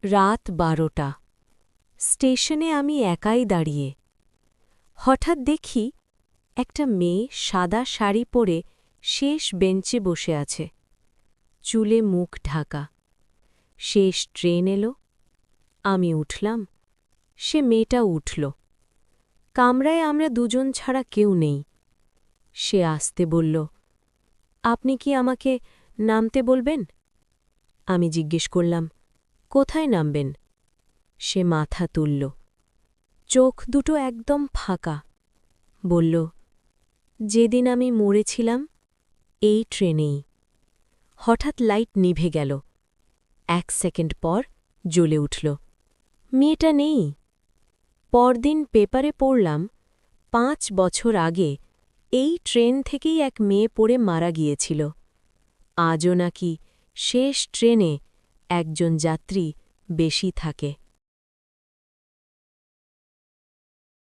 রাত 12টা। স্টেশনে আমি একাই দাঁড়িয়ে। হঠাৎ দেখি একটা মেয়ে সাদা শাড়ি পরে শেষ বেঞ্চে বসে আছে, চুলে মুখ ঢাকা। শেষ ট্রেন এলো, আমি উঠলাম, সে মেয়েটা উঠল। কামরায় আমরা দুজন ছাড়া কেউ নেই। সে আসতে বলল, আপনি কি আমাকে নামতে বলবেন? আমি জিজ্ঞেস করলাম, কোথায় নামবেন? সে মাথা তুলল, চোখ দুটো একদম ফাঁকা। বলল, যেদিন আমি মরেছিলাম এই ট্রেনেই। হঠাৎ লাইট নিভে গেল। 1 সেকেন্ড পর জ্বলে উঠল। মেয়েটা নেই। পরদিন পেপারে পড়লাম 5 বছর আগে এই ট্রেন থেকেই এক মেয়ে পড়ে মারা গিয়েছিল। আজও নাকি শেষ ট্রেনে একজন যাত্রী বেশি থাকে।